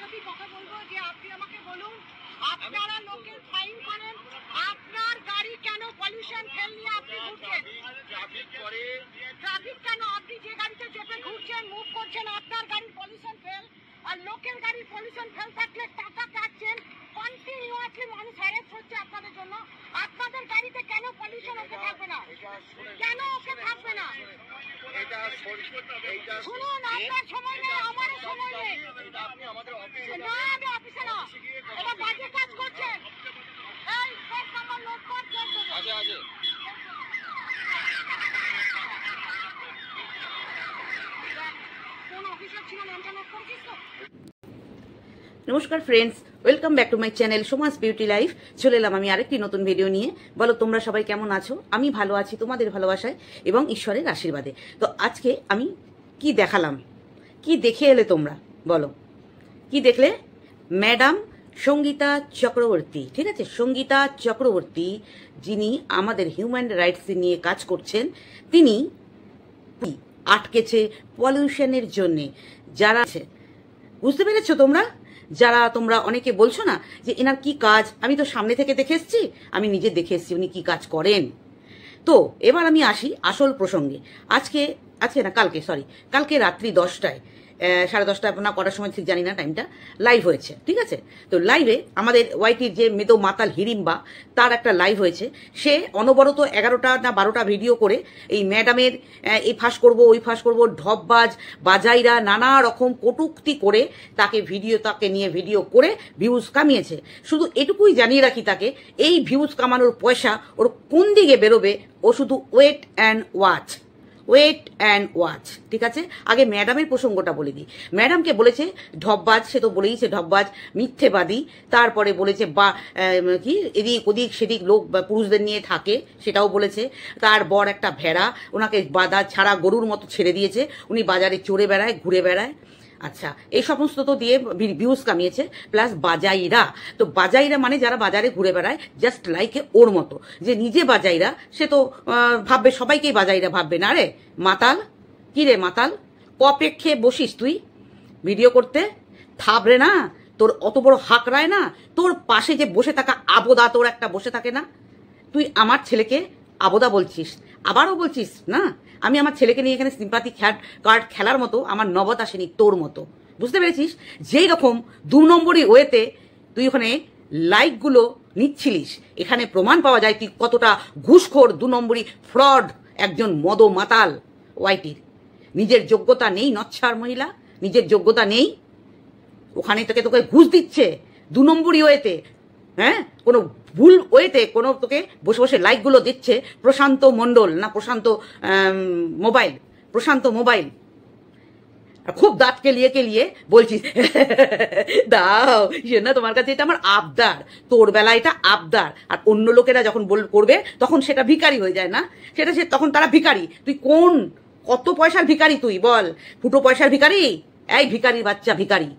যদি কথা বলবো যে আপনি আমাকে বলুন, আপনারা লোকের ফাইন করেন, আপনার গাড়ি কেন পলিউশন ফেল নিয়ে আপনি ঘুরছেন? ট্রাফিক কেন? আপনি যে গাড়িতে চেপে ঘুরছেন, মুভ করছেন, আপনার গাড়ি পলিউশন ফেল, আর লোকের গাড়ি পলিউশন ফেল থাকলে টাকা কাটছেন, কন্টিনিউয়াসলি মানুষ হ্যারাস হচ্ছে আপনাদের জন্য। আপনাদের গাড়িতে কেন পলিউশন ওকে থাকবে না? কেন ওকে থাকবে না? শুনুন, আপনার সময় নেই, আমারও সময় নেই। না, আমি অফিসে না, এটা বাজে কাজ করছেন। এই কেস নাম্বার নোট কর। কোন অফিসার ছিল নামটা নোট করেছিস তো? নমস্কার friends, welcome back to my channel Soma's beauty life. চলে এলাম আমি আরেকটি নতুন ভিডিও নিয়ে। বলো তোমরা সবাই কেমন আছো? আমি ভালো আছি তোমাদের ভালোবাসায় এবং ঈশ্বরের আশীর্বাদে। তো আজকে আমি কি দেখালাম, কি দেখে এলে তোমরা বলো? কি দেখলে? ম্যাডাম সঙ্গীতা চক্রবর্তী, ঠিক আছে, সঙ্গীতা চক্রবর্তী যিনি আমাদের হিউম্যান রাইটস নিয়ে কাজ করছেন, তিনি আটকেছে পলিউশনের জন্যে। যারা বুঝতে পেরেছো তোমরা? যারা তোমরা অনেকে বলছো না যে এনার কি কাজ, আমি তো সামনে থেকে দেখে এসছি, আমি নিজে দেখে এসছি উনি কি কাজ করেন। তো এবার আমি আসি আসল প্রসঙ্গে। কালকে রাত্রি 10টায়, 10:30 না কটার সময় ঠিক জানি না টাইমটা, লাইভ হয়েছে, ঠিক আছে। তো লাইভে আমাদের ওয়াইটির যে মেদো মাতাল হিড়িম্বা, তার একটা লাইভ হয়েছে। সে অনবরত 11টা না 12টা ভিডিও করে এই ম্যাডামের এই ফাঁস করব, ওই ফাঁস করব, ঢপবাজ বাজাইরা নানা রকম কটূক্তি করে তাকে নিয়ে ভিডিও করে ভিউজ কামিয়েছে। শুধু এটুকুই জানিয়ে রাখি তাকে, এই ভিউজ কামানোর পয়সা ওর কোন দিকে বেরোবে ও শুধু ওয়েট অ্যান্ড ওয়াচ, ঠিক আছে। আগে ম্যাডামের প্রসঙ্গটা বলে দিই। ম্যাডামকে বলেছে ঢপবাজ, সে তো বলেইছে ঢপবাজ, মিথ্যেবাদী। তারপরে বলেছে বা কি এদিক ওদিক সেদিক লোক পুরুষদের নিয়ে থাকে, সেটাও বলেছে। তার বর একটা ভেড়া, ওনাকে বাজার ছাড়া গরুর মতো ছেড়ে দিয়েছে, উনি বাজারে চড়ে বেড়ায়, ঘুরে বেড়ায়। আচ্ছা, এই সমস্ত তো দিয়ে ভিউজ কামিয়েছে। প্লাস বাজাইরা, তো বাজাইরা মানে যারা বাজারে ঘুরে বেড়ায় জাস্ট লাইকে ওর মতো, যে নিজে বাজাইরা, সে তো ভাববে সবাইকেই বাজাইরা ভাববে না। রে মাতাল, কি রে মাতাল, কপে খেয়ে বসিস তুই ভিডিও করতে? থাবরে না, তোর অত বড় হাঁকড়ায় না, তোর পাশে যে বসে থাকা আবোদা তোর একটা বসে থাকে না, তুই আমার ছেলেকে আবোদা বলছিস, আবারও বলছিস না। আমি আমার ছেলেকে নিয়ে এখানে সিম্পাথি কার্ড খেলার মতো আমার নবত আসেনি তোর মতো, বুঝতে পেরেছিস? যেই রকম 2 নম্বরই ওয়েতে তুই ওখানে লাইকগুলো নিচ্ছিলিস, এখানে প্রমাণ পাওয়া যায় তুই কতটা ঘুষখোর 2 নম্বরই ফ্রড একজন মদো মাতাল ওয়াইটির। নিজের যোগ্যতা নেই, নচ্ছার মহিলা, নিজের যোগ্যতা নেই, ওখানে তোকে ঘুষ দিচ্ছে 2 নম্বরই ওয়েতে। হ্যাঁ, কোনো ভুল ওয়েতে কোনো তোকে বসে বসে লাইকগুলো দিচ্ছে প্রশান্ত মণ্ডল না প্রশান্ত মোবাইল। খুব দাঁত কেলিয়ে বলছিস দাও না, তোমার কাছে এটা আমার আবদার, তোর বেলা এটা আবদার, আর অন্য লোকেরা যখন করবে তখন সেটা ভিখারি হয়ে যায় না, সেটা তখন তারা ভিখারি। তুই কত পয়সার ভিখারি তুই বল? ফুটো পয়সার ভিখারি? এই ভিখারির বাচ্চা, ভিখারি,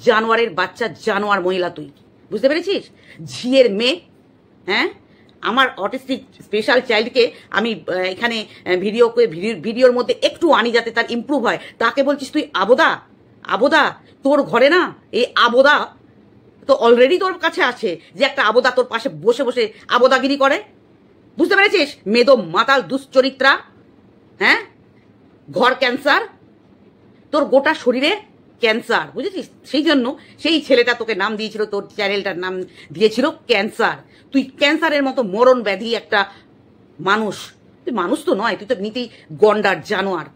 জানোয়ারের বাচ্চা, জানোয়ার মহিলা তুই, বুঝতে পেরেছিস? ঝিয়ের মেয়ে। হ্যাঁ, আমার অটিস্টিক স্পেশাল চাইল্ডকে আমি এখানে ভিডিওর মধ্যে একটু আনি যাতে তার ইমপ্রুভ হয়, তাকে বলছিস তুই আবোদা। তোর ঘরে না এই আবোদা তো অলরেডি তোর কাছে আছে, যে একটা আবোদা তোর পাশে বসে বসে আবোদাগিরি করে, বুঝতে পেরেছিস? মেদো মাতাল দুশ্চরিত্রা। হ্যাঁ, ঘর ক্যান্সার, তোর গোটা শরীরে ক্যান্সার, বুঝেছিস? সেই জন্য সেই ছেলেটা তোকে নাম দিয়েছিল, তোর চ্যানেলটার নাম দিয়েছিল ক্যান্সার। তুই ক্যান্সারের মতো মরণ ব্যাধি একটা মানুষ, তুই মানুষ তো নয়, তুই তো নীতি গন্ডার জানোয়ার।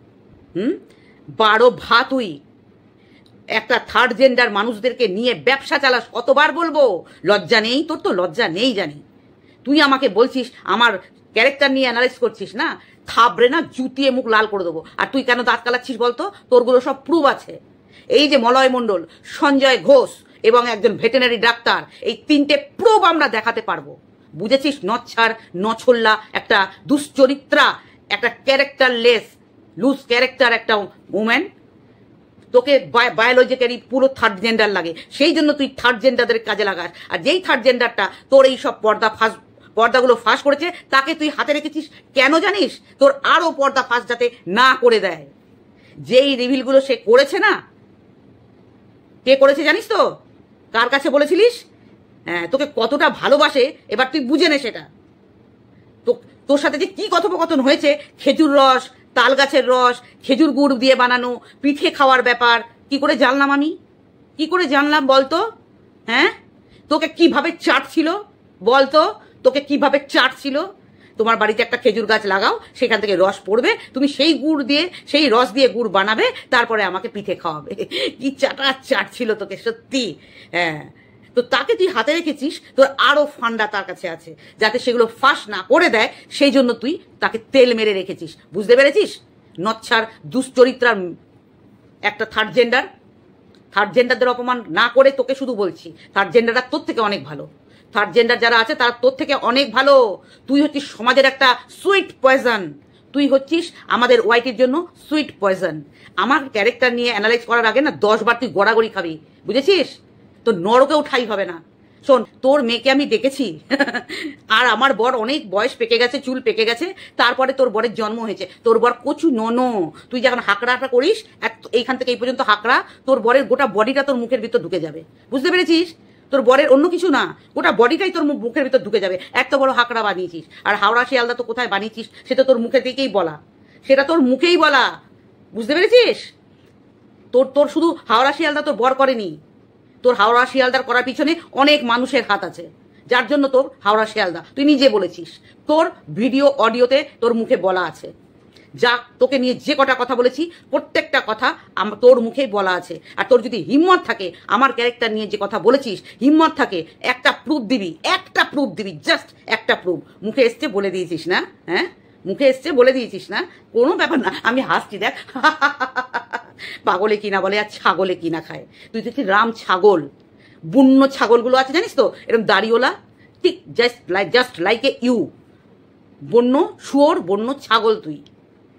12 ভা তুই একটা থার্ড জেন্ডার মানুষদেরকে নিয়ে ব্যবসা চালাস, কতবার বলবো? লজ্জা নেই তোর? তো লজ্জা নেই জানি। তুই আমাকে বলছিস আমার ক্যারেক্টার নিয়ে অ্যানালাইজ করছিস না, থাবরে না জুতিয়ে মুখ লাল করে দেবো। আর তুই কেন দাঁত কালাচ্ছিস বলতো? তোরগুলো সব প্রুফ আছে। এই যে মলয় মণ্ডল, সঞ্জয় ঘোষ এবং একজন ভেটেনারি ডাক্তার, এই 3টে প্রুফ আমরা দেখাতে পারবো, বুঝেছিস? নচ্ছার নছল্লা একটা দুশ্চরিত্রা, একটা ক্যারেক্টারলেস লুজ ক্যারেক্টার একটা উমেন। তোকে বায়োলজিক্যালি পুরো থার্ড জেন্ডার লাগে, সেই জন্য তুই থার্ড জেন্ডারদের কাজে লাগাস। আর যেই থার্ড জেন্ডারটা তোর এই সব পর্দাগুলো ফাঁস করেছে, তাকে তুই হাতে রেখেছিস কেন জানিস? তোর আরো পর্দা ফাঁস যাতে না করে দেয়। যেই রিভিলগুলো সে করেছে না, কে করেছে জানিস তো? কার কাছে বলেছিলিস? হ্যাঁ, তোকে কতটা ভালোবাসে এবার তুই বুঝে নে সেটা। তোর সাথে যে কি কথোপকথন হয়েছে, খেজুর রস, তাল গাছের রস, খেজুর গুড় দিয়ে বানানো পিঠে খাওয়ার ব্যাপার, কি করে জানলাম আমি? কি করে জানলাম বলতো? হ্যাঁ, তোকে কিভাবে চাটছিল বলতো? তোকে কিভাবে চাটছিল? তোমার বাড়িতে একটা খেজুর গাছ লাগাও, সেখান থেকে রস পড়বে, তুমি সেই গুড় দিয়ে, সেই রস দিয়ে গুড় বানাবে, তারপরে আমাকে পিঠে খাওয়াবে। কি চাটছিল তোকে সত্যি। হ্যাঁ, তো তাকে তুই হাতে রেখেছিস, তোর আরো ফান্ডা তার কাছে আছে, যাতে সেগুলো ফাঁস না করে দেয়, সেই জন্য তুই তাকে তেল মেরে রেখেছিস। বুঝতে পেরেছিস? নচ্ছার দুশ্চরিত্রার একটা থার্ড জেন্ডারদের অপমান না করে তোকে শুধু বলছি, থার্ড জেন্ডাররা তোর থেকে অনেক ভালো। থার্ড জেন্ডার যারা আছে তারা তোর থেকে অনেক ভালো। তুই হচ্ছিস সমাজের একটা সুইট পয়জন। তুই হচ্ছিস আমাদের ওয়াইটির জন্য সুইট পয়জন। আমার ক্যারেক্টার নিয়ে অ্যানালাইজ করার আগে না 10 বার তুই গড়াগড়ি খাবি, বুঝেছিস? তো নরকেও ঠাই হবে না। শোন, তোর মেয়েকে আমি দেখেছি আর আমার বর অনেক বয়স পেকে গেছে, চুল পেকে গেছে, তারপরে তোর বরের জন্ম হয়েছে। তোর বর কচু ননো। তুই যখন হাঁকড়াটা করিস, এইখান থেকে এই পর্যন্ত হাঁকড়া, তোর বরের গোটা বডিটা তোর মুখের ভিতর ঢুকে যাবে। বুঝতে পেরেছিস? তোর বরের অন্য কিছু না, গোটা বডিটাই তোর মুখের ভিতর ঢুকে যাবে। এত বড় হাঁকড়া বানিয়েছিস। আর হাওড়া শিয়ালদা তো কোথায় বানিয়েছিস সেটা তোর মুখের দিকেই বলা, সেটা তোর মুখেই বলা। বুঝতে পেরেছিস? তোর শুধু হাওড়া শিয়ালদা তোর বর করেনি, তোর হাওড়া শিয়ালদার করার পিছনে অনেক মানুষের হাত আছে, যার জন্য তোর হাওড়া শিয়ালদা। তুই নিজে বলেছিস, তোর ভিডিও অডিওতে তোর মুখে বলা আছে। যা তোকে নিয়ে যে কটা কথা বলেছি প্রত্যেকটা কথা তোর মুখেই বলা আছে। আর তোর যদি হিম্মত থাকে আমার ক্যারেক্টার নিয়ে যে কথা বলেছিস, হিম্মত থাকে, একটা প্রুফ দিবি, জাস্ট একটা প্রুফ। মুখে এসছে বলে দিয়েছিস না? হ্যাঁ, মুখে এসছে বলে দিয়েছিস না? কোনো ব্যাপার না, আমি হাসছি দেখ। পাগলে কিনা বলে আর ছাগলে কিনা খায়। তুই তো কি রাম ছাগল। বুন্য ছাগলগুলো আছে জানিস তো, এরকম দাড়িওলা, ঠিক জাস্ট লাইক এ ইউ। বন্য শুয়োর, বন্য ছাগল তুই।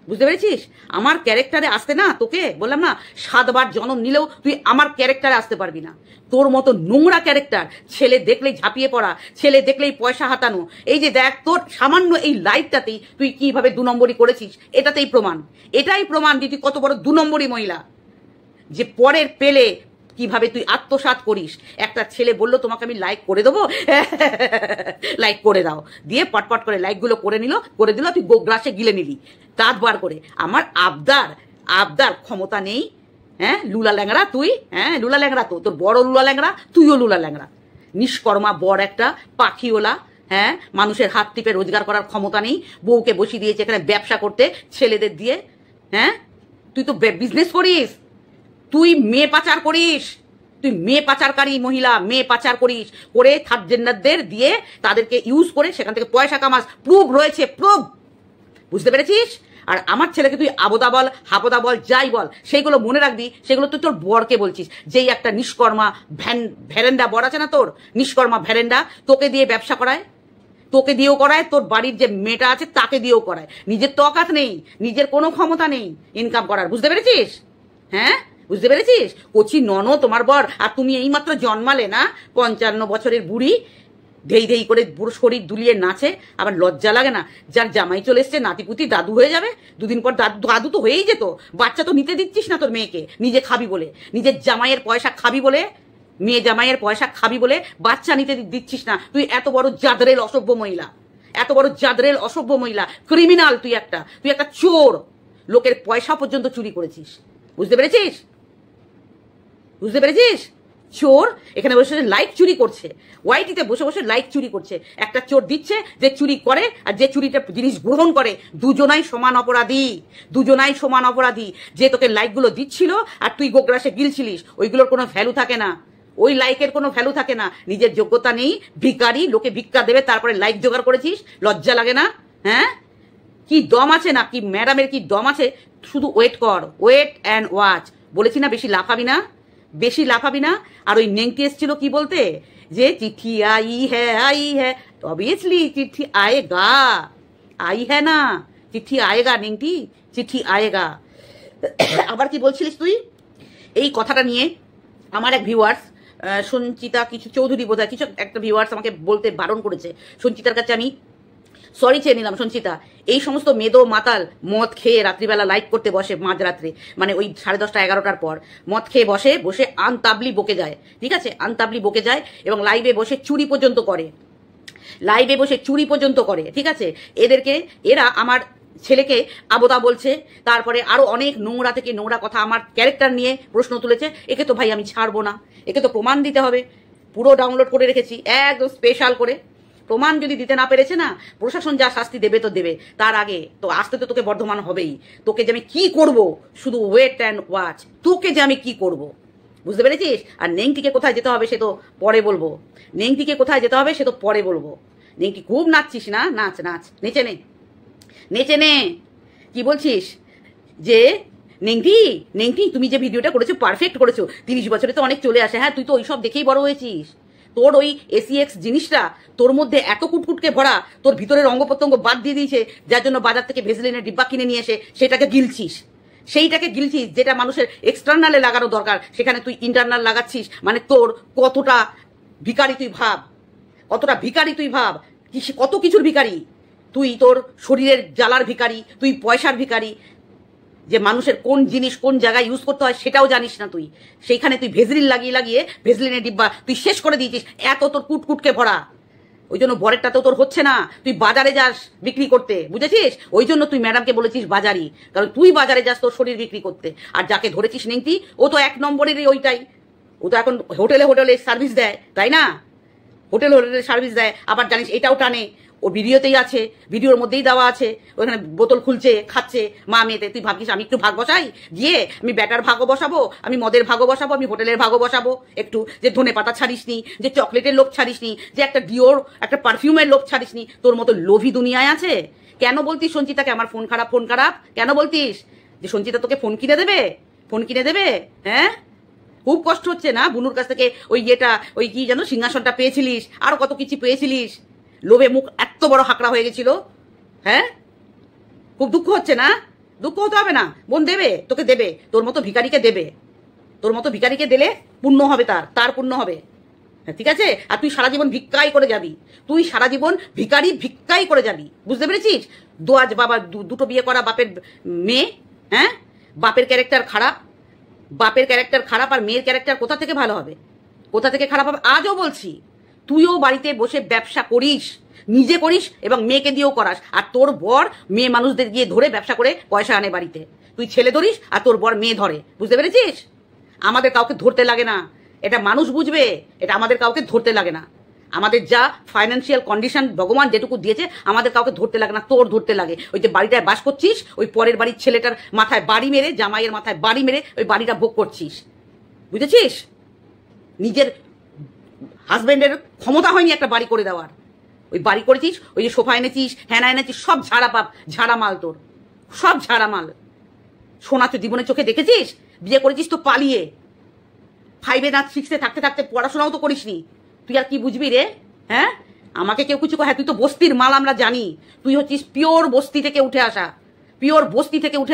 বুঝতে পেরেছিস? আমার ক্যারেক্টারে আসতে না, তোকে বললাম না 7 বার জন্ম নিলেও তুই আমার ক্যারেক্টারে আসতে পারবি না। তোর মতো নোংরা ক্যারেক্টার, ছেলে দেখলেই ঝাঁপিয়ে পড়া, ছেলে দেখলেই পয়সা হাতানো। এই যে দেখ, তোর সামান্য এই লাইফটাতেই তুই কিভাবে 2 নম্বরই করেছিস, এটাই প্রমাণ যে তুই কত বড় 2 নম্বরই মহিলা। যে পরের পেলে কিভাবে তুই আত্মসাৎ করিস। একটা ছেলে বললো তোমাকে আমি লাইক করে দেবো, লাইক করে দাও, দিয়ে পটপট করে লাইকগুলো করে দিল, তুই গোগ্রাসে গিলে নিলি দাঁত বার করে। আমার আবদার ক্ষমতা নেই। হ্যাঁ, লুলা ল্যাংড়া তুই। হ্যাঁ, লুলা ল্যাংড়া তো, তোর বড় লুলা ল্যাংড়া, তুইও লুলা ল্যাংড়া, নিষ্কর্মা বর একটা, পাখিওলা। হ্যাঁ, মানুষের হাত টিপে রোজগার করার ক্ষমতা নেই, বউকে বসিয়ে দিয়েছে এখানে ব্যবসা করতে ছেলেদের দিয়ে। হ্যাঁ, তুই তো বিজনেস করিস, তুই মেয়ে পাচার করিস, তুই মেয়ে পাচারকারী মহিলা, মেয়ে পাচার করিস করে থার্ড জেন্ডারদের দিয়ে তাদেরকে ইউজ করে সেখান থেকে পয়সা কামাস। প্রুফ রয়েছে, প্রুফ। বুঝতে পেরেছিস? আর আমার ছেলেকে তুই আবোদা বল, হাবোদা বল, যাই বল, সেইগুলো মনে রাখবি, সেগুলো তুই তোর বরকে বলছিস। যেই একটা নিষ্কর্মা ভ্যারেন্ডা বর আছে না তোর, নিষ্কর্মা ভ্যারেন্ডা, তোকে দিয়ে ব্যবসা করায়, তোকে দিয়েও করায়, তোর বাড়ির যে মেয়েটা আছে তাকে দিয়েও করায়। নিজের তো অকাত নেই, নিজের কোনো ক্ষমতা নেই ইনকাম করার। বুঝতে পেরেছিস? হ্যাঁ, বুঝতে পেরেছিস? কচি ননো তোমার বর, আর তুমি এইমাত্র জন্মালে না, 55 বছরের বুড়ি, ধেই করে পুরো শরীর দুলিয়ে নাচে। আবার লজ্জা লাগে না? যার জামাই চলে এসছে, নাতিপুতি দাদু হয়ে যাবে, 2 দিন পর দাদু তো হয়েই যেত। বাচ্চা তো নিতে দিচ্ছিস না তোর মেয়েকে, নিজে খাবি বলে, নিজের জামাইয়ের পয়সা খাবি বলে, মেয়ে জামাইয়ের পয়সা খাবি বলে বাচ্চা নিতে দিচ্ছিস না। তুই এত বড় জাদরেল অসভ্য মহিলা, ক্রিমিনাল। তুই একটা চোর, লোকের পয়সা পর্যন্ত চুরি করেছিস। বুঝতে পেরেছিস? চোর এখানে বসে লাইক চুরি করছে, ওয়াইটিতে বসে লাইক চুরি করছে। একটা চোর দিচ্ছে, যে চুরি করে আর যে চুরিটা জিনিস গ্রহণ করে, দুজনাই সমান অপরাধী। যে তোকে লাইকগুলো দিচ্ছিল আর তুই গোগ্রাসে গিলছিলিস, ওইগুলোর কোনো ভ্যালু থাকে না, ওই লাইকের কোনো ভ্যালু থাকে না। নিজের যোগ্যতা নেই, ভিখারি, লোকে ভিক্ষা দেবে তারপরে লাইক জোগাড় করেছিস। লজ্জা লাগে না? হ্যাঁ, কি দম আছে না, কি ম্যাডামের কি দম আছে? শুধু ওয়েট অ্যান্ড ওয়াচ। বলেছি না বেশি লাফাবি না। আর ওই নেংটি এসছিল কি বলতে, যে চিঠি আই হ্যাঁ, অবভিয়াসলি চিঠি আই হ্যাঁ না, চিঠি আয়েগা নেংটি, চিঠি আয়েগা। আবার কি বলছিলিস তুই? এই কথাটা নিয়ে আমার এক ভিউয়ার্স, সঞ্চিতা কিছু চৌধুরী বোধহয়, কিছু একটা ভিউয়ার্স আমাকে বলতে বারণ করেছে। সঞ্চিতার কাছে আমি সরি চেয়ে নিলাম সঞ্চিতা। এই সমস্ত মেদো মাতাল মদ খেয়ে রাত্রিবেলা লাইভ করতে বসে মাঝরাত্রে, মানে ওই 10:30 11টার পর মদ খেয়ে বসে আনতাবলি বকে যায়, ঠিক আছে, আনতাবলি বকে যায় এবং লাইভে বসে চুরি পর্যন্ত করে, ঠিক আছে। এরা আমার ছেলেকে আবোদা বলছে, তারপরে আরো অনেক নোংরা থেকে নোংরা কথা আমার ক্যারেক্টার নিয়ে প্রশ্ন তুলেছে। একে তো ভাই আমি ছাড়বো না, একে তো প্রমাণ দিতে হবে। পুরো ডাউনলোড করে রেখেছি একদম স্পেশাল করে। প্রমাণ যদি দিতে না পেরেছে না, প্রশাসন যা শাস্তি দেবে তো দেবে, তার আগে তো আসতে তো তোকে বর্ধমান হবেই। তোকে যে আমি কি করব শুধু ওয়েট অ্যান্ড ওয়াচ, তোকে যে আমি কি করব, বুঝতে পেরেছিস? আর নেংটিকে কোথায় যেতে হবে সে তো পরে বলবো, নেংটি খুব নাচছিস না, নাচ নাচ, নেচে নে। কি বলছিস যে নেংটি তুমি যে ভিডিওটা করেছো পারফেক্ট করেছো, 30 বছরে তো অনেক চলে আসে। হ্যাঁ, তুই তো ওইসব দেখেই বড় হয়েছিস। তোর ওই এসিএক্স জিনিসটা তোর মধ্যে এত কুটকুটকে ভরা, তোর ভিতরের অঙ্গ প্রত্যঙ্গ বাদ দিয়ে দিয়েছে, যার জন্য বাজার থেকে ভেসলিনের ডিব্বা কিনে নিয়ে এসে সেইটাকে গিলছিস, যেটা মানুষের এক্সটার্নালে লাগানো দরকার, সেখানে তুই ইন্টারনাল লাগাচ্ছিস। মানে তোর কতটা ভিখারি তুই ভাব, কত কিছুর ভিখারি তুই, তোর শরীরের জ্বালার ভিখারি, তুই পয়সার ভিখারি, যে মানুষের কোন জিনিস কোন জায়গায় ইউজ করতে হয় সেটাও জানিস না তুই। সেইখানে তুই ভেসলিন লাগিয়ে ভেসলিনের ডিব্বা তুই শেষ করে দিয়েছিস, এত তোর কুটকুটকে ভরা। ওই জন্য বরেরটাতেও তোর হচ্ছে না, তুই বাজারে যাস বিক্রি করতে, বুঝেছিস? ওই জন্য তুই ম্যাডামকে বলেছিস বাজারি, কারণ তুই বাজারে যাস তোর শরীর বিক্রি করতে। আর যাকে ধরেছিস নেংটি, ও তো 1 নম্বরেরই ওইটাই। ও তো এখন হোটেলে সার্ভিস দেয়, তাই না? হোটেলে সার্ভিস দেয়, আবার জানিস এটাও টানে, ও ভিডিওতেই আছে, ভিডিওর মধ্যেই দেওয়া আছে, ওখানে বোতল খুলছে খাচ্ছে মা মেয়েতে। তুই ভাবছিস আমি একটু ভাগ বসাই, গিয়ে আমি ব্যাটার ভাগও বসাবো, আমি মদের ভাগও বসাবো, আমি হোটেলের ভাগও বসাবো, একটু যে ধনে পাতা ছাড়িসনি, যে চকলেটের লোভ ছাড়িসনি, যে একটা ডিওর একটা পারফিউমের লোভ ছাড়িসনি, তোর মতো লোভী দুনিয়ায় আছে। কেন বলতিস সঞ্চিতাকে আমার ফোন খারাপ কেন বলতিস যে সঞ্চিতা তোকে ফোন কিনে দেবে? হ্যাঁ, খুব কষ্ট হচ্ছে না? বুনুর কাছ থেকে ওই কি যেন সিংহাসনটা পেয়েছিলিস, আর কত কিছু পেয়েছিলিস, লোভে মুখ এত বড় হাকড়া হয়ে গেছিল। হ্যাঁ, খুব দুঃখ হচ্ছে না? দুঃখ হতে হবে না, বোন দেবে, তোকে দেবে, তোর মতো ভিখারিকে দিলে পুণ্য হবে, তার পুণ্য হবে। হ্যাঁ, ঠিক আছে। আর তুই সারা জীবন ভিক্ষাই করে যাবি, বুঝতে পেরেছিস? দোয়াজ বাবা, দুটো বিয়ে করা বাপের মেয়ে, হ্যাঁ, বাপের ক্যারেক্টার খারাপ আর মেয়ের ক্যারেক্টার কোথা থেকে ভালো হবে, কোথা থেকে খারাপ হবে? আজও বলছি, তুইও বাড়িতে বসে ব্যবসা করিস, নিজে করিস এবং মেয়েকে দিয়েও করাস। আর তোর বর মেয়ে মানুষদের গিয়ে ধরে ব্যবসা করে পয়সা আনে বাড়িতে। তুই ছেলে ধরিস আর তোর বর মেয়ে ধরে, বুঝতে পেরেছিস? আমাদের কাউকে ধরতে লাগে না, এটা মানুষ বুঝবে, এটা আমাদের কাউকে ধরতে লাগে না। আমাদের যা ফাইন্যান্সিয়াল কন্ডিশন ভগবান যেটুকু দিয়েছে, আমাদের কাউকে ধরতে লাগে না, তোর ধরতে লাগে। ওই যে বাড়িটায় বাস করছিস, ওই পরের বাড়ির ছেলেটার মাথায় বাড়ি মেরে, জামাইয়ের মাথায় বাড়ি মেরে ওই বাড়িটা ভোগ করছিস, বুঝেছিস? নিজের হাজবেন্ডের ক্ষমতা হয়নি একটা বাড়ি করে দেওয়ার, ওই বাড়ি করেছিস, ওই যে সোফা এনেছিস, হ্যানা এনেছিস, সব ঝাড়া মাল, তোর সব ঝাড়া মাল। সোনা তো জীবনের চোখে দেখেছিস? বিয়ে করেছিস তো পালিয়ে, 5 না 6 থাকতে থাকতে, পড়াশোনাও তো করিসনি। তুই আর কি বুঝবি রে? হ্যাঁ, আমাকে কেউ কিছু হ্যাঁ, তুই তো বস্তির মাল, আমরা জানি। তুই হচ্ছিস পিওর বস্তি থেকে উঠে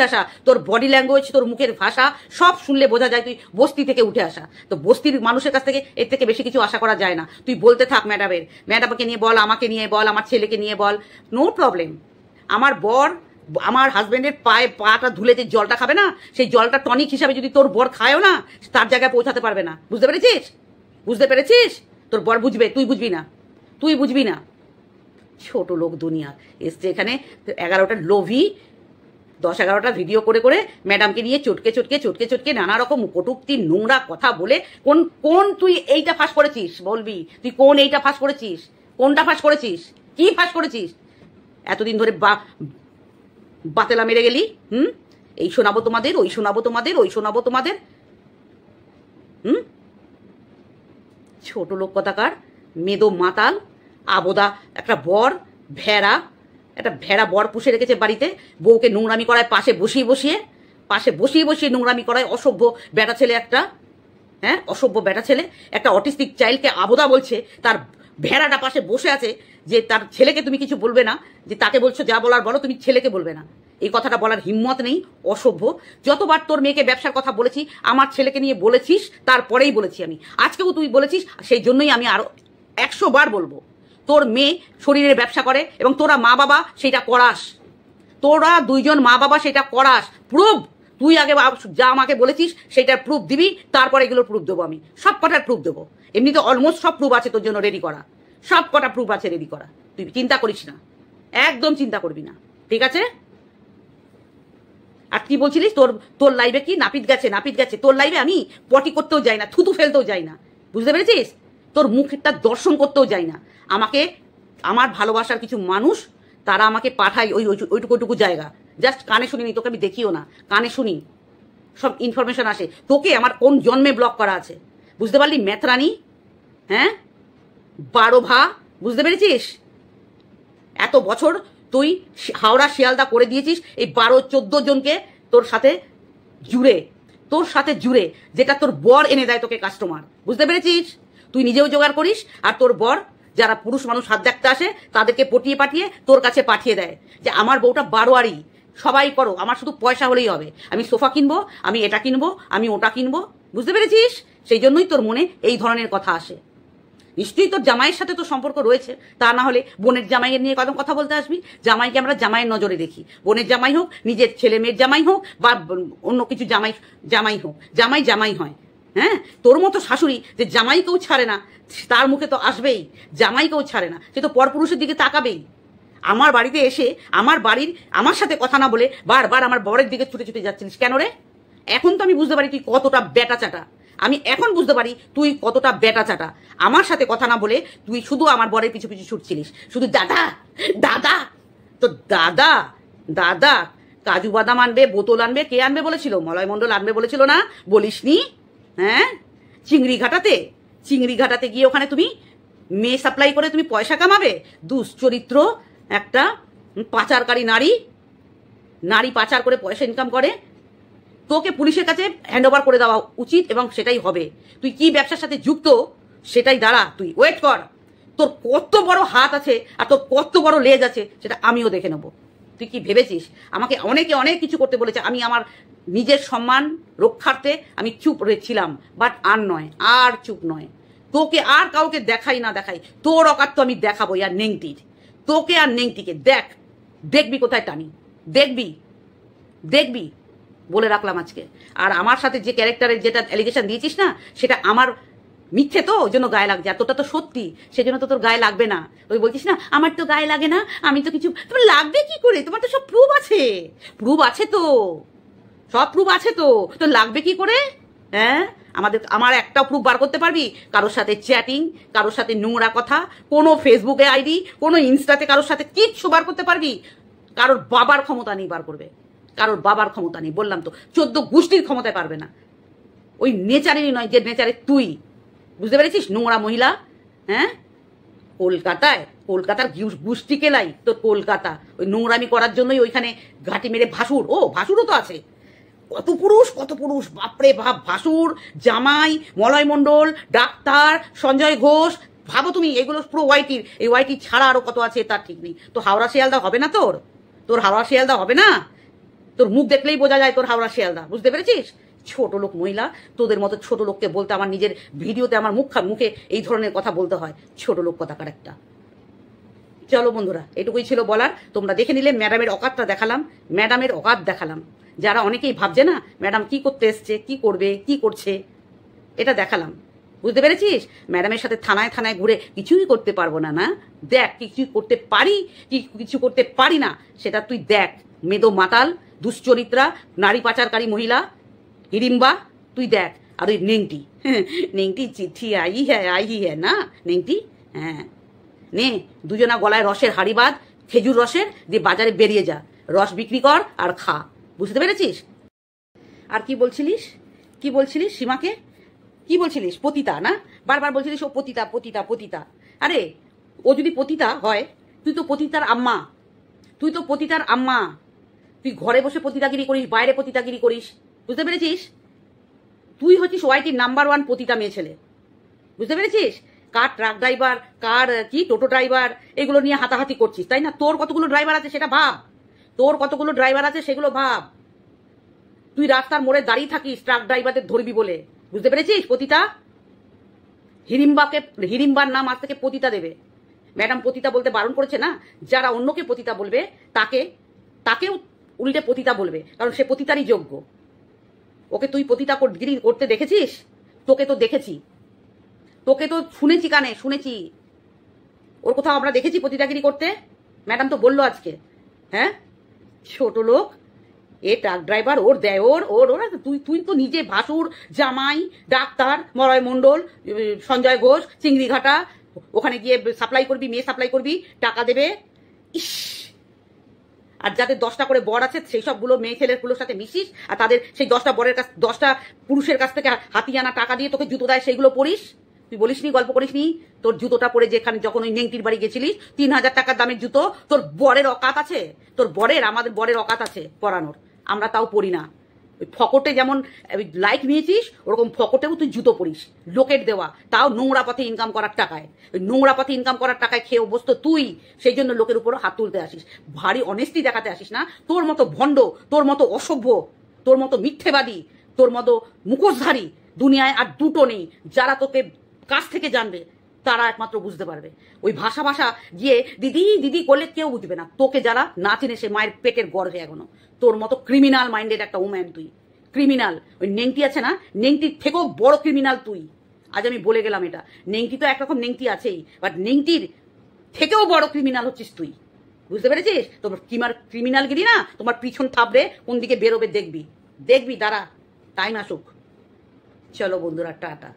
আসা, তোর বডি ল্যাঙ্গুয়েজ, তোর মুখের ভাষা সব শুনলে বোঝা যায় তুই বস্তি থেকে উঠে আসা। তো বস্তির মানুষের কাছ থেকে এর থেকে বেশি কিছু আশা করা যায় না। তুই বলতে থাক ম্যাডামকে নিয়ে বল, আমাকে নিয়ে বল, আমার ছেলেকে নিয়ে বল, নো প্রবলেম। আমার বর আমার হাজবেন্ডের পাটা ধুলে যে জলটা খাবে না, সেই জলটা টনিক হিসাবে যদি তোর বর খায়ও না, তার জায়গায় পৌঁছাতে পারবে না, বুঝতে পেরেছিস? তোর বর বুঝবে, তুই বুঝবি না। ছোট লোক দুনিয়া এসছে এখানে, 11টা লোভী, 10-11টা ভিডিও করে ম্যাডামকে নিয়ে চটকে নানা রকম কটূক্তি নোংরা কথা বলে, কোন তুই এইটা ফাঁস করেছিস? বলবি তুই কোন এইটা ফাঁস করেছিস? কোনটা ফাঁস করেছিস? কি ফাঁস করেছিস? এতদিন ধরে বাতেলা মেরে গেলি। এই শোনাবো তোমাদের, ওই শোনাবো তোমাদের। ছোট লোক কথাকার, মেদো মাতাল, আবোদা একটা বর, একটা ভেড়া বর পুষে রেখেছে বাড়িতে, বউকে নোংরামি করায় পাশে বসিয়ে নোংরামি করায়। অসভ্য বেটা ছেলে একটা, হ্যাঁ, অসভ্য বেটা ছেলে একটা অটিস্টিক চাইল্ডকে আবোদা বলছে, তার ভেড়াটা পাশে বসে আছে, যে তার ছেলেকে তুমি কিছু বলবে না, যে তাকে বলছো যা বলার বলো, তুমি ছেলেকে বলবে না। এই কথাটা বলার হিম্মত নেই, অসভ্য। যতবার তোর মেয়েকে ব্যবসার কথা বলেছি, আমার ছেলেকে নিয়ে বলেছিস, তারপরেই বলেছি আমি, আজকেও তুই বলেছিস, সেই জন্যই আমি আরো 100 বার বলবো, তোর মেয়ে শরীরের ব্যবসা করে এবং তোরা মা বাবা সেটা করাস, তোরা দুইজন মা বাবা সেটা করাস। প্রুফ তুই আগে যা আমাকে বলেছিস সেটার প্রুফ দিবি, তারপরে এগুলোর প্রুফ দেবো আমি, সব কটার প্রুফ দেবো। এমনিতে অলমোস্ট সব প্রুফ আছে তোর জন্য রেডি করা, সব কটা প্রুফ আছে রেডি করা, তুই চিন্তা করিস না, একদম চিন্তা করবি না, ঠিক আছে? আর কি বলছিলিস তোর লাইভে কি নাপিত গেছে, তোর লাইভে আমি পটি করতেও যাই না, থুতু ফেলতেও যাই না, বুঝতে পেরেছিস? তোর মুখটা দর্শন করতেও যাই না। আমাকে আমার ভালোবাসার কিছু মানুষ তারা আমাকে পাঠায় ওইটুকু জায়গা, জাস্ট কানে শুনিনি, তোকে আমি দেখিও না, কানে শুনি সব ইনফরমেশন আসে। তোকে আমার কোন জন্মে ব্লক করা আছে বুঝতে পারলি? মেথরানি, হ্যাঁ, 12 ভা, বুঝতে পেরেছিস? এত বছর তুই হাওড়া শিয়ালদা করে দিয়েছিস এই 12-14 জনকে তোর সাথে জুড়ে, যেটা তোর বর এনে দেয় তোকে কাস্টমার, বুঝতে পেরেছিস? তুই নিজেও জোগাড় করিস আর তোর বর যারা পুরুষ মানুষ হাত দেখতে আসে তাদেরকে পটিয়ে পাঠিয়ে তোর কাছে পাঠিয়ে দেয় যে আমার বউটা বারোয়ারি, সবাই করো, আমার শুধু পয়সা হলেই হবে, আমি সোফা কিনবো, আমি এটা কিনবো, আমি ওটা কিনবো, বুঝতে পেরেছিস? সেই জন্যই তোর মনে এই ধরনের কথা আসে। নিশ্চয়ই তোর জামাইয়ের সাথে তো সম্পর্ক রয়েছে, তা না হলে বোনের জামাইয়ের নিয়ে কত কথা বলতে আসবি? জামাইকে আমরা জামাইয়ের নজরে দেখি, বোনের জামাই হোক, নিজের ছেলে মেয়ের জামাই হোক, বা অন্য কিছু জামাই হোক, জামাই হয়। হ্যাঁ, তোর মতো শাশুড়ি যে জামাইকেও ছাড়ে না, তার মুখে তো আসবেই জামাইকেও ছাড়ে না, সে তো পরপুরুষের দিকে তাকাবেই। আমার বাড়িতে এসে আমার সাথে কথা না বলে বারবার আমার বরের দিকে ছুটে যাচ্ছিলিস কেন রে? এখন তো আমি বুঝতে পারি তুই কতটা বেটা চাটা, আমি এখন বুঝতে পারি তুই কতটা বেটা চাটা। আমার সাথে কথা না বলে তুই শুধু আমার বরের পিছু ছুটছিলিস, শুধু দাদা দাদা। তো দাদা কাজু বাদাম আনবে, বোতল আনবে, কে আনবে বলেছিল? মলয় মণ্ডল আনবে বলেছিল না? বলিসনি? হ্যাঁ, চিংড়ি ঘাটাতে গিয়ে ওখানে তুমি মেয়ে সাপ্লাই করে তুমি পয়সা কামাবে। দুশ্চরিত্র একটা পাচারকারী নারী পাচার করে পয়সা ইনকাম করে। তোকে পুলিশের কাছে হ্যান্ড ওভার করে দেওয়া উচিত এবং সেটাই হবে। তুই কি ব্যবসার সাথে যুক্ত সেটাই দাঁড়া, তুই ওয়েট কর। তোর কত বড় হাত আছে আর তোর কত বড় লেজ আছে সেটা আমিও দেখে নেবো। তুই কি ভেবেছিস? আমাকে অনেকে অনেক কিছু করতে বলেছে, আমি আমার নিজের সম্মান রক্ষার্থে আমি চুপ ছিলাম, বাট আর চুপ নয়। তোকে আর কাউকে দেখাই তোর অকার তো আমি দেখাবো। আর নেংটির তোকে আর নেংটিকে দেখবি কোথায় টানি, দেখবি বলে রাখলাম আজকে। আর আমার সাথে যে ক্যারেক্টারের যেটা অ্যালিগেশন দিয়েছিস না, সেটা আমার মিথ্যে, তো ওই জন্য গায়ে লাগছে, আর তোরটা তো সত্যি, সেজন্য তো তোর গায়ে লাগবে না। ওই বলছিস না আমার তো গায়ে লাগে না, আমি তো কিছু, তোমার লাগবে কি করে? তোমার তো সব প্রুফ আছে তো, সব প্রুফ আছে তো, তো লাগবে কি করে? হ্যাঁ, আমার একটা প্রুফ বার করতে পারবি? কারোর সাথে চ্যাটিং, কারোর সাথে নোংরা কথা, কোনো ফেসবুকে আইডি, কোনো ইনস্টাতে কারোর সাথে কিচ্ছু বার করতে পারবি? কারোর বাবার ক্ষমতা নেই বার করবে, কারোর বাবার ক্ষমতা নেই, বললাম তো, 14 গোষ্ঠীর ক্ষমতায় পারবে না। ওই নেচারেরই নয় যে নেচারে তুই, বুঝতে পেরেছিস? নোংরা মহিলা। হ্যাঁ, কলকাতার গোষ্ঠী কেলাই তোর কলকাতা, ওই নোংরামি করার জন্যই ওইখানে ঘাটি মেরে ভাসুরও তো আছে। কত পুরুষ, বাপরে বাপ, ভাসুর, জামাই, মলয় মণ্ডল, ডাক্তার, সঞ্জয় ঘোষ, ভাবো তুমি, এগুলো পুরো ওয়াইটির। এই ওয়াইটি ছাড়া আরো কত আছে তার ঠিক নেই। তো হাওড়া শিয়ালদা হবে না তোর হাওড়া শিয়ালদা হবে না? তোর মুখ দেখলেই বোঝা যায় তোর হাওড়া শিয়ালদা, বুঝতে পেরেছিস? ছোট লোক মহিলা, তোদের মতো ছোট লোককে বলতে আমার নিজের ভিডিওতে আমার মুখে এই ধরনের কথা বলতে হয়, ছোট লোক কথাকার একটা। চলো বন্ধুরা, এটুকুই ছিল বলার। তোমরা দেখে নিলে ম্যাডামের অকাতটা দেখালাম। যারা অনেকেই ভাবছে না ম্যাডাম কি করতে এসছে, কি করবে, কি করছে, এটা দেখালাম, বুঝতে পেরেছিস? ম্যাডামের সাথে থানায় ঘুরে কিছুই করতে পারবো না, না দেখ কিছু করতে পারি কি কিছু করতে পারি না সেটা তুই দেখ। মেদো মাতাল, দুশ্চরিত্রা, নারী পাচারকারী মহিলা, হিড়িম্বা, তুই দেখ। আর ওই নেংটি চিঠি আই হ্যাঁ না নেংটি, হ্যাঁ নে দুজনা গলায় রসের হাড়ি বাঁধ, খেজুর রসের, দিয়ে বাজারে বেরিয়ে যা, রস বিক্রি কর আর খা, বুঝতে পেরেছিস? আর কি বলছিলিস সীমাকে? কি বলছিলিস? পতিতা না, বারবার বলছিলিস ও পতিতা। আরে ও যদি পতিতা হয়, তুই তো পতিতার আম্মা, তুই ঘরে বসে পতিতাগিরি করিস, বাইরে পতিতাগিরি করিস, বুঝতে পেরেছিস? তুই হচ্ছিস ওয়াইটির নাম্বার 1 পতিতা মেয়ে ছেলে, বুঝতে পেরেছিস? কার ট্রাক ড্রাইভার, কার কি টোটো ড্রাইভার, এগুলো নিয়ে হাতাহাতি করছিস, তাই না? তোর কতগুলো ড্রাইভার আছে সেটা ভাব, সেগুলো ভাব। তুই রাস্তার মোড়ে দাঁড়িয়ে থাকিস ট্রাক ড্রাইভারদের ধরবি বলে, বুঝতে পেরেছিস? পতিতা, হিড়িম্বার নাম আজ থেকে পতিতা দেবে। ম্যাডাম পতিতা বলতে বারণ করেছে না, যারা অন্যকে পতিতা বলবে তাকেও উল্টে পতিতা বলবে, কারণ সে পতিতারই যোগ্য। ওকে তুই পতিতা গিরি করতে দেখেছিস? তোকে তো দেখেছি, তোকে তো শুনেছি, কানে শুনেছি। ওর কোথাও আমরা দেখেছি পতিতাগিরি করতে? ম্যাডাম তো বললো আজকে। হ্যাঁ, ছোট লোক, এ ট্রাক ড্রাইভার, ওর দেওর, ওরা তুই তো নিজে ভাসুর, জামাই, ডাক্তার, মলয় মণ্ডল, সঞ্জয় ঘোষ, চিংড়িঘাটা, ওখানে গিয়ে সাপ্লাই করবি, মেয়ে সাপ্লাই করবি, টাকা দেবে। ইস, আর যাদের 10টা করে বর আছে সেই সবগুলো মেয়ে ছেলেগুলোর সাথে মিশিস, আর তাদের সেই 10টা পুরুষের কাছ থেকে হাতিয়ে আনা টাকা দিয়ে তোকে জুতো দেয়, সেইগুলো পরিস। তুই বলিসনি, গল্প করিসনি তোর জুতোটা পরে যেখানে যখন ওই নেংটির বাড়ি গেছিলিস, 3000 টাকার দামের জুতো, তোর বরের অকাত আছে? তোর বরের, আমাদের বরের অকাত আছে পরানোর, আমরা তাও পরি না। ওই ফকটে যেমন লাইক নিয়েছিস, ওরকম ফকটেও তুই জুতো পরিস, লোকের দেওয়া, তাও নোংরা পথে ইনকাম করার টাকায়। ওই নোংরা পথে ইনকাম করার টাকায় খেয়ে অভ্যস্ত তুই, সেই জন্য লোকের উপরও হাত তুলতে আসিস, ভারী অনেস্টি দেখাতে আসিস না। তোর মতো ভণ্ড, তোর মতো অসভ্য, তোর মতো মিথ্যেবাদী, তোর মতো মুখোশধারী দুনিয়ায় আর দুটো নেই। যারা তোকে কাছ থেকে জানবে তারা একমাত্র বুঝতে পারবে। ওই ভাষা গিয়ে দিদি দিদি করলে কেউ বুঝবে না। তোকে যারা না চিনে সে মায়ের পেটের গর্ভে এখনো। তোর মতো ক্রিমিনাল মাইন্ডেড একটা উম্যান তুই, ক্রিমিনাল। ওই নেংটি আছে না, নেংটির থেকেও বড় ক্রিমিনাল তুই। আজ আমি বলে গেলাম এটা, নেংটি তো একরকম নেংটি আছেই, বাট নেংটির থেকেও বড় ক্রিমিনাল হচ্ছিস তুই, বুঝতে পেরেছিস? তোমার ক্রিমিনালগিরি না, তোমার পিছন থাপড়ে কোন দিকে বেরোবে দেখবি, দাঁড়া, টাইম আসুক। চলো বন্ধুরা, টাটা।